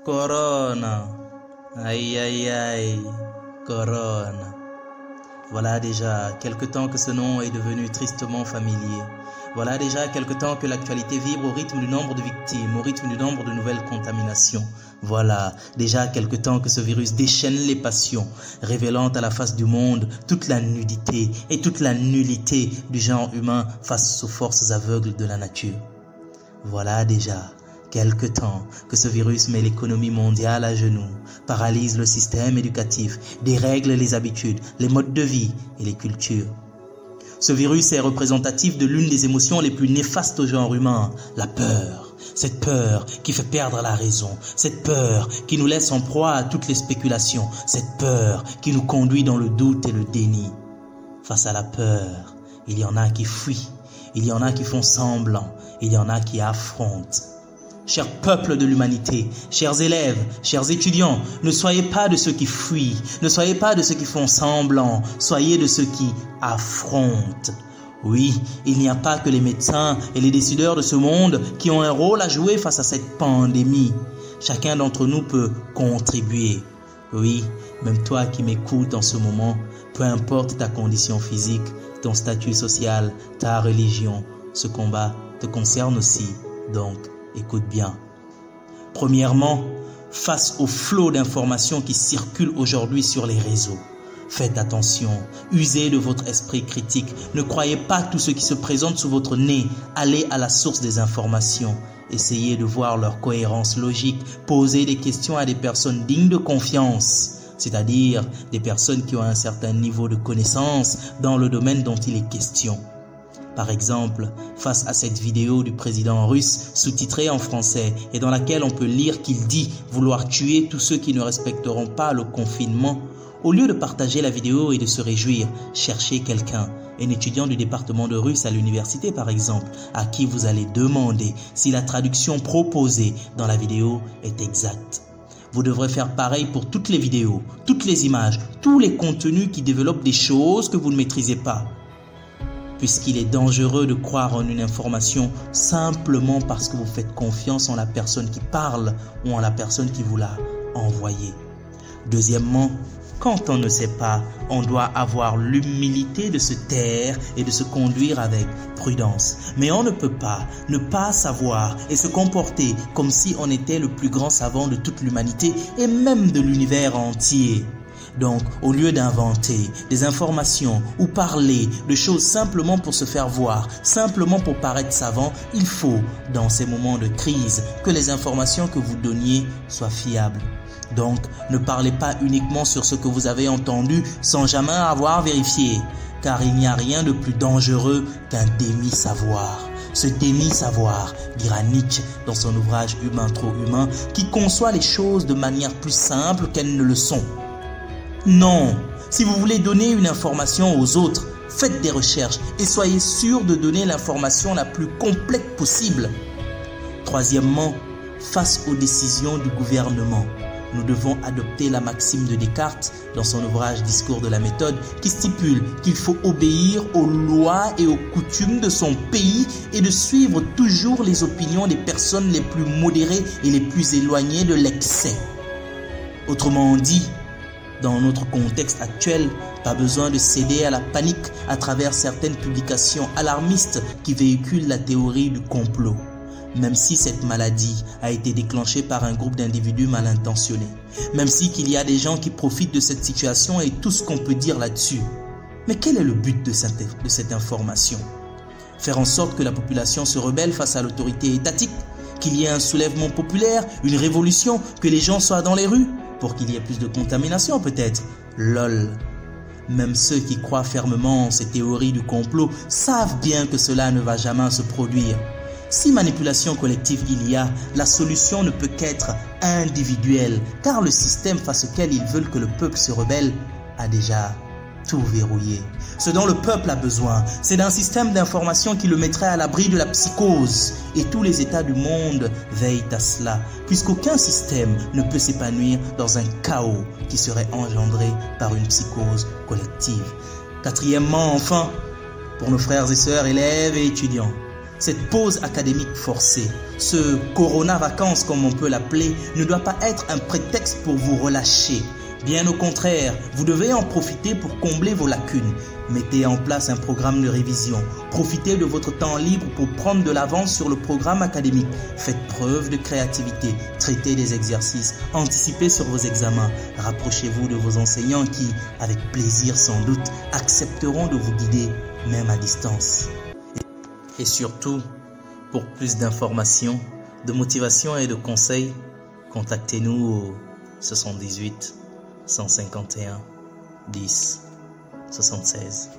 Corona. Aïe aïe aïe. Corona. Voilà déjà quelque temps que ce nom est devenu tristement familier. Voilà déjà quelque temps que l'actualité vibre au rythme du nombre de victimes, au rythme du nombre de nouvelles contaminations. Voilà déjà quelque temps que ce virus déchaîne les passions, révélant à la face du monde toute la nudité et toute la nullité du genre humain face aux forces aveugles de la nature. Voilà déjà quelque temps que ce virus met l'économie mondiale à genoux, paralyse le système éducatif, dérègle les habitudes, les modes de vie et les cultures. Ce virus est représentatif de l'une des émotions les plus néfastes au genre humain, la peur. Cette peur qui fait perdre la raison, cette peur qui nous laisse en proie à toutes les spéculations, cette peur qui nous conduit dans le doute et le déni. Face à la peur, il y en a qui fuient, il y en a qui font semblant, il y en a qui affrontent. Chers peuples de l'humanité, chers élèves, chers étudiants, ne soyez pas de ceux qui fuient, ne soyez pas de ceux qui font semblant, soyez de ceux qui affrontent. Oui, il n'y a pas que les médecins et les décideurs de ce monde qui ont un rôle à jouer face à cette pandémie. Chacun d'entre nous peut contribuer. Oui, même toi qui m'écoutes en ce moment, peu importe ta condition physique, ton statut social, ta religion, ce combat te concerne aussi, donc écoute bien. Premièrement, face au flot d'informations qui circulent aujourd'hui sur les réseaux, faites attention, usez de votre esprit critique, ne croyez pas tout ce qui se présente sous votre nez, allez à la source des informations, essayez de voir leur cohérence logique, posez des questions à des personnes dignes de confiance, c'est-à-dire des personnes qui ont un certain niveau de connaissance dans le domaine dont il est question. Par exemple, face à cette vidéo du président russe sous-titrée en français et dans laquelle on peut lire qu'il dit vouloir tuer tous ceux qui ne respecteront pas le confinement, au lieu de partager la vidéo et de se réjouir, cherchez quelqu'un, un étudiant du département de russe à l'université par exemple, à qui vous allez demander si la traduction proposée dans la vidéo est exacte. Vous devrez faire pareil pour toutes les vidéos, toutes les images, tous les contenus qui développent des choses que vous ne maîtrisez pas. Puisqu'il est dangereux de croire en une information simplement parce que vous faites confiance en la personne qui parle ou en la personne qui vous l'a envoyée. Deuxièmement, quand on ne sait pas, on doit avoir l'humilité de se taire et de se conduire avec prudence. Mais on ne peut pas ne pas savoir et se comporter comme si on était le plus grand savant de toute l'humanité et même de l'univers entier. Donc, au lieu d'inventer des informations ou parler de choses simplement pour se faire voir, simplement pour paraître savant, il faut, dans ces moments de crise, que les informations que vous donniez soient fiables. Donc, ne parlez pas uniquement sur ce que vous avez entendu sans jamais avoir vérifié, car il n'y a rien de plus dangereux qu'un demi-savoir. Ce demi-savoir, dira Nietzsche dans son ouvrage Humain trop humain, qui conçoit les choses de manière plus simple qu'elles ne le sont. Non, si vous voulez donner une information aux autres, faites des recherches et soyez sûr de donner l'information la plus complète possible. Troisièmement, face aux décisions du gouvernement, nous devons adopter la maxime de Descartes dans son ouvrage Discours de la méthode qui stipule qu'il faut obéir aux lois et aux coutumes de son pays et de suivre toujours les opinions des personnes les plus modérées et les plus éloignées de l'excès. Autrement dit, dans notre contexte actuel, pas besoin de céder à la panique à travers certaines publications alarmistes qui véhiculent la théorie du complot. Même si cette maladie a été déclenchée par un groupe d'individus mal intentionnés. Même si qu'il y a des gens qui profitent de cette situation et tout ce qu'on peut dire là-dessus. Mais quel est le but de cette information? Faire en sorte que la population se rebelle face à l'autorité étatique? Qu'il y ait un soulèvement populaire, une révolution, que les gens soient dans les rues? Pour qu'il y ait plus de contamination peut-être. Lol. Même ceux qui croient fermement en ces théories du complot savent bien que cela ne va jamais se produire. Si manipulation collective il y a, la solution ne peut qu'être individuelle, car le système face auquel ils veulent que le peuple se rebelle a déjà tout verrouillé. Ce dont le peuple a besoin, c'est d'un système d'information qui le mettrait à l'abri de la psychose. Et tous les États du monde veillent à cela, puisqu'aucun système ne peut s'épanouir dans un chaos qui serait engendré par une psychose collective. Quatrièmement, enfin, pour nos frères et sœurs, élèves et étudiants, Cette pause académique forcée, ce corona vacances comme on peut l'appeler, ne doit pas être un prétexte pour vous relâcher. Bien au contraire, vous devez en profiter pour combler vos lacunes. Mettez en place un programme de révision. Profitez de votre temps libre pour prendre de l'avance sur le programme académique. Faites preuve de créativité. Traitez des exercices. Anticipez sur vos examens. Rapprochez-vous de vos enseignants qui, avec plaisir sans doute, accepteront de vous guider, même à distance. Et surtout, pour plus d'informations, de motivation et de conseils, contactez-nous au 78 151 10 76.